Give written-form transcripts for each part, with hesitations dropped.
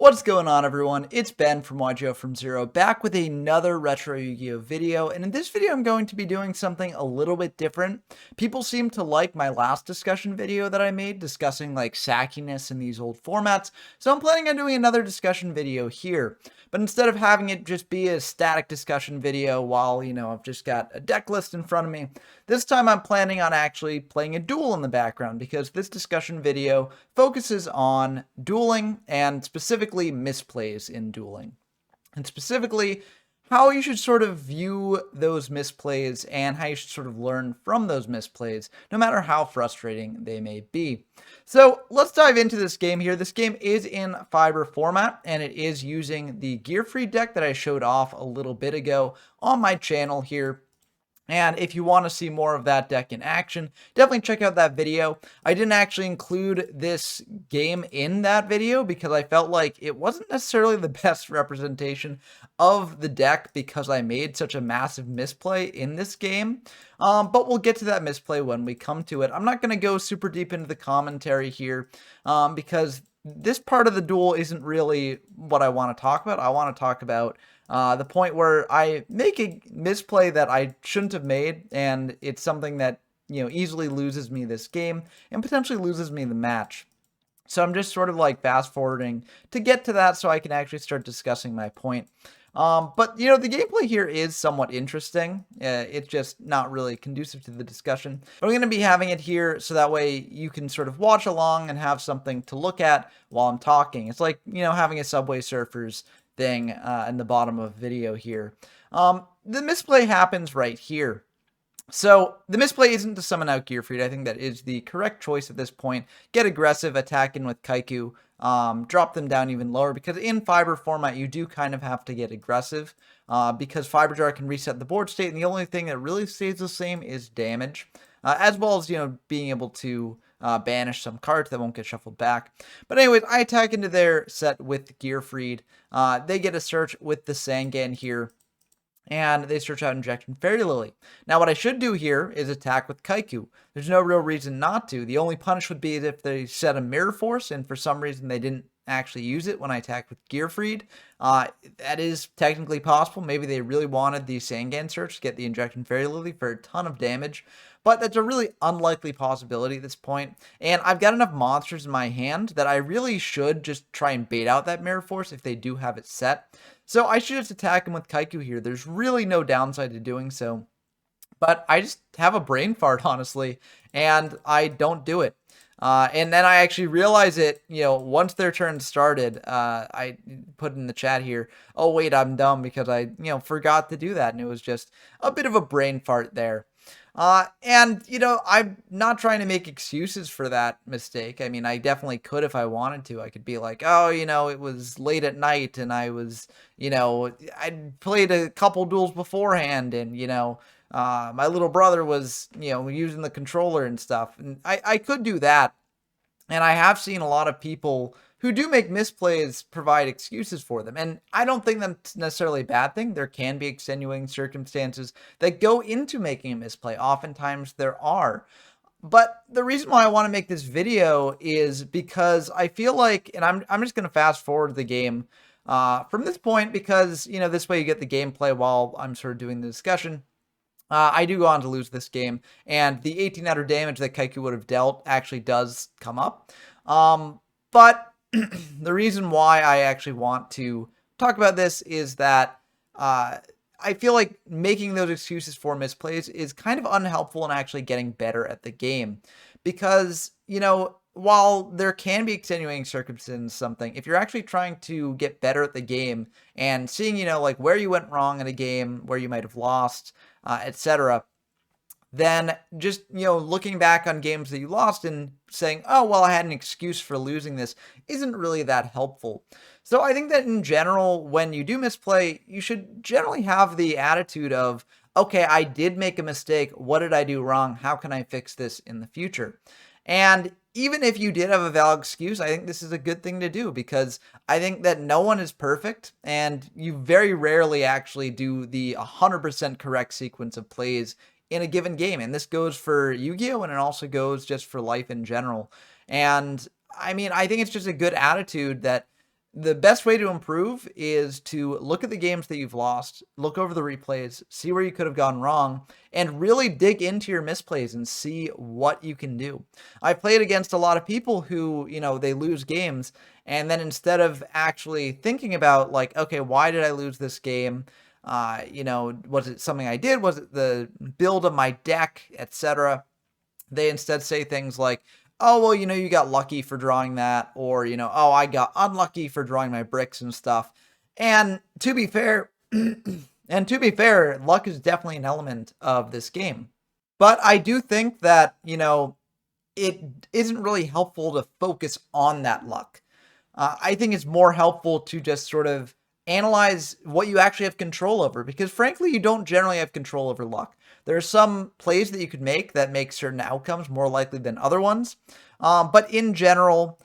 What's going on, everyone? It's Ben from YGO from Zero, back with another retro Yu-Gi-Oh video, and in this video I'm going to be doing something a little bit different. People seem to like my last discussion video that I made discussing like sackiness in these old formats, so I'm planning on doing another discussion video here. But instead of having it just be a static discussion video while, I've just got a deck list in front of me, this time I'm planning on actually playing a duel in the background because this discussion video focuses on dueling and specifically misplays in dueling. And specifically, how you should sort of view those misplays and how you should sort of learn from those misplays, no matter how frustrating they may be. So let's dive into this game here. This game is in fiber format, and it is using the Gear Free deck that I showed off a little bit ago on my channel here. And if you want to see more of that deck in action, definitely check out that video. I didn't actually include this game in that video because I felt like it wasn't necessarily the best representation of the deck because I made such a massive misplay in this game. But we'll get to that misplay when we come to it. I'm not going to go super deep into the commentary here because this part of the duel isn't really what I want to talk about. I want to talk about the point where I make a misplay that I shouldn't have made, and it's something that, easily loses me this game and potentially loses me the match. So I'm just sort of like fast forwarding to get to that so I can actually start discussing my point. But the gameplay here is somewhat interesting. It's just not really conducive to the discussion. But I'm going to be having it here so that way you can sort of watch along and have something to look at while I'm talking. It's like, having a Subway Surfers thing in the bottom of video here. The misplay happens right here. So the misplay isn't to summon out Gearfried. I think that is the correct choice at this point. Get aggressive, attack in with Kaiku, drop them down even lower, because in fiber format you do kind of have to get aggressive because Fiber Jar can reset the board state, and the only thing that really stays the same is damage, as well as being able to banish some cards that won't get shuffled back. But anyways, I attack into their set with Gearfried. They get a search with the Sangan here, and they search out Injection Fairy Lily. Now, what I should do here is attack with Kaiku. There's no real reason not to. The only punish would be if they set a Mirror Force, and for some reason they didn't actually use it when I attacked with Gearfried. That is technically possible. Maybe they really wanted the Sangan search to get the Injection Fairy Lily for a ton of damage, but that's a really unlikely possibility at this point. And I've got enough monsters in my hand that I really should just try and bait out that Mirror Force if they do have it set. So I should just attack him with Kaiku here. There's really no downside to doing so. But I just have a brain fart, honestly, and I don't do it. And then I actually realize it, once their turn started. I put in the chat here, oh, wait, I'm dumb because I, forgot to do that. And it was just a bit of a brain fart there. And, I'm not trying to make excuses for that mistake. I mean, I definitely could if I wanted to. I could be like, oh, it was late at night and I was, I'd played a couple duels beforehand and, my little brother was, using the controller and stuff. And I could do that. And I have seen a lot of people who do make misplays provide excuses for them. And I don't think that's necessarily a bad thing. There can be extenuating circumstances that go into making a misplay. Oftentimes there are. But the reason why I want to make this video is because I feel like, and I'm just going to fast forward the game from this point because, this way you get the gameplay while I'm sort of doing the discussion. I do go on to lose this game, and the 18 outer damage that Kaiku would have dealt actually does come up. But the reason why I actually want to talk about this is that I feel like making those excuses for misplays is kind of unhelpful in actually getting better at the game. Because, while there can be extenuating circumstances, something, if you're actually trying to get better at the game and seeing, like where you went wrong in a game, where you might have lost, etc., then just, looking back on games that you lost and saying, oh, well, I had an excuse for losing this isn't really that helpful. So I think that in general, when you do misplay, you should generally have the attitude of, okay, I did make a mistake. What did I do wrong? How can I fix this in the future? And even if you did have a valid excuse, I think this is a good thing to do because I think that no one is perfect and you very rarely actually do the 100% correct sequence of plays in a given game. And this goes for Yu-Gi-Oh! And it also goes just for life in general. And I mean, I think it's just a good attitude that the best way to improve is to look at the games that you've lost, look over the replays, see where you could have gone wrong, and really dig into your misplays and see what you can do. I've played against a lot of people who, they lose games, and then instead of actually thinking about like, okay, why did I lose this game? Was it something I did? Was it the build of my deck, etc.? They instead say things like, oh, well, you got lucky for drawing that, or, oh, I got unlucky for drawing my bricks and stuff. And to be fair, luck is definitely an element of this game. But I do think that, it isn't really helpful to focus on that luck. I think it's more helpful to just sort of analyze what you actually have control over, because frankly, you don't generally have control over luck. There are some plays that you could make that make certain outcomes more likely than other ones. But in general,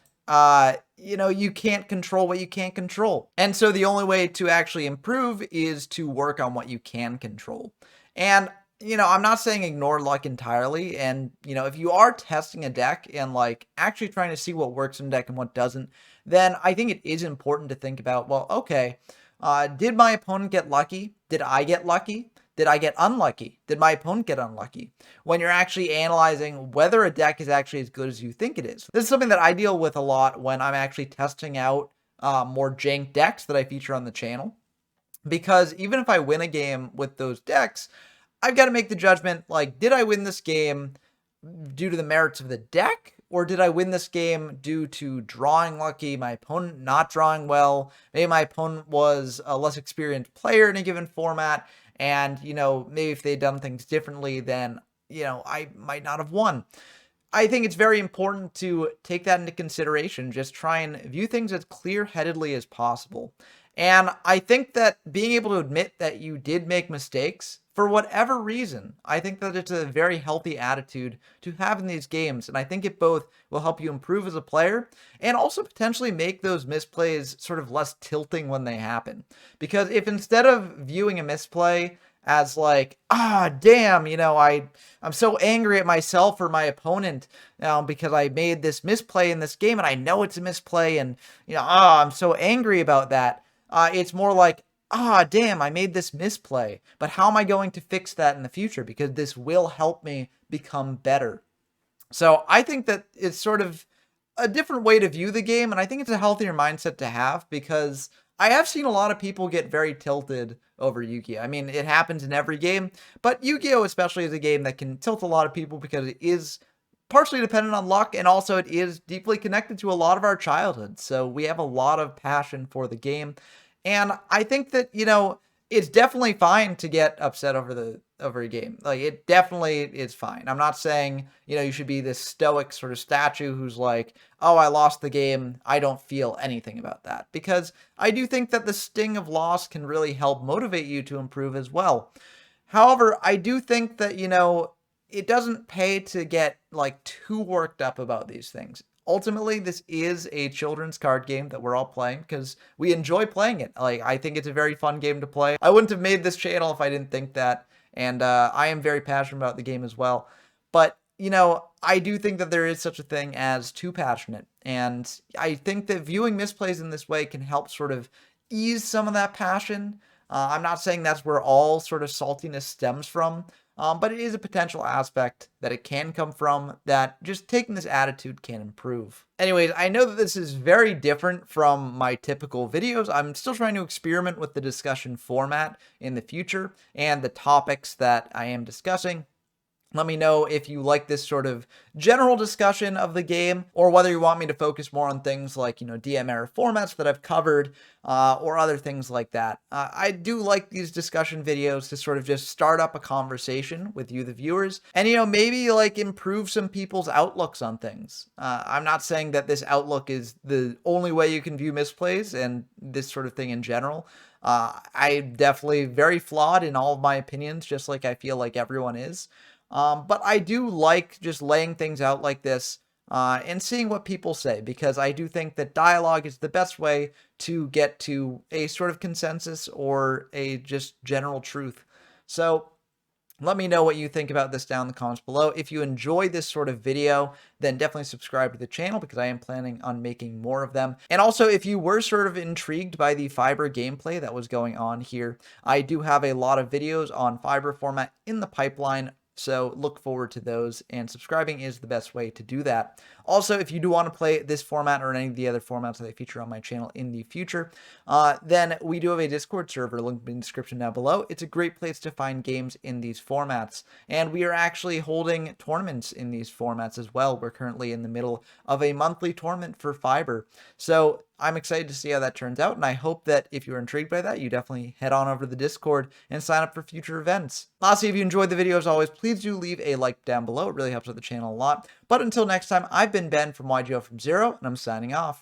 you can't control what you can't control. And so the only way to actually improve is to work on what you can control. And I'm not saying ignore luck entirely. And, if you are testing a deck and like actually trying to see what works in a deck and what doesn't, then I think it is important to think about, well, okay, did my opponent get lucky? Did I get lucky? Did I get unlucky? Did my opponent get unlucky? When you're actually analyzing whether a deck is actually as good as you think it is. This is something that I deal with a lot when I'm actually testing out more jank decks that I feature on the channel. Because even if I win a game with those decks, I've got to make the judgment, like, did I win this game due to the merits of the deck? Or did I win this game due to drawing lucky, my opponent not drawing well? Maybe my opponent was a less experienced player in a given format. And, maybe if they'd done things differently, then, I might not have won. I think it's very important to take that into consideration. Just try and view things as clear-headedly as possible. And I think that being able to admit that you did make mistakes, for whatever reason, I think that it's a very healthy attitude to have in these games. And I think it both will help you improve as a player and also potentially make those misplays sort of less tilting when they happen. Because if instead of viewing a misplay as like, damn, I'm so angry at myself or my opponent because I made this misplay in this game and I know it's a misplay and, I'm so angry about that. It's more like, damn, I made this misplay, but how am I going to fix that in the future? Because this will help me become better. So I think that it's sort of a different way to view the game, and I think it's a healthier mindset to have, because I have seen a lot of people get very tilted over Yu-Gi-Oh! I mean, it happens in every game, but Yu-Gi-Oh! Especially is a game that can tilt a lot of people because it is partially dependent on luck, and also it is deeply connected to a lot of our childhood. So we have a lot of passion for the game. And I think that, it's definitely fine to get upset over a game. Like, it definitely is fine. I'm not saying, you should be this stoic sort of statue who's like, oh, I lost the game, I don't feel anything about that. Because I do think that the sting of loss can really help motivate you to improve as well. However, I do think that, it doesn't pay to get like too worked up about these things. Ultimately, this is a children's card game that we're all playing because we enjoy playing it. Like, I think it's a very fun game to play. I wouldn't have made this channel if I didn't think that. And I am very passionate about the game as well. But, I do think that there is such a thing as too passionate. And I think that viewing misplays in this way can help sort of ease some of that passion. I'm not saying that's where all sort of saltiness stems from. But it is a potential aspect that it can come from that just taking this attitude can improve. Anyways, I know that this is very different from my typical videos. I'm still trying to experiment with the discussion format in the future and the topics that I am discussing. Let me know if you like this sort of general discussion of the game, or whether you want me to focus more on things like, DM era formats that I've covered, or other things like that. I do like these discussion videos to sort of just start up a conversation with you, the viewers, and, maybe like improve some people's outlooks on things. I'm not saying that this outlook is the only way you can view misplays and this sort of thing in general. I'm definitely very flawed in all of my opinions, just like I feel like everyone is. But I do like just laying things out like this and seeing what people say, because I do think that dialogue is the best way to get to a sort of consensus or a just general truth. So Let me know what you think about this down in the comments below. If you enjoy this sort of video, then definitely subscribe to the channel because I am planning on making more of them. And also, if you were sort of intrigued by the Fiber gameplay that was going on here, I do have a lot of videos on Fiber format in the pipeline. So look forward to those, and subscribing is the best way to do that. Also, if you do want to play this format or any of the other formats that I feature on my channel in the future, then we do have a Discord server linked in the description down below. It's a great place to find games in these formats, and we are actually holding tournaments in these formats as well. We're currently in the middle of a monthly tournament for Fiber, so I'm excited to see how that turns out, and I hope that if you're intrigued by that, you definitely head on over to the Discord and sign up for future events. Lastly, if you enjoyed the video, as always, please do leave a like down below. It really helps out the channel a lot. But until next time, I've been Ben from YGO from Zero, and I'm signing off.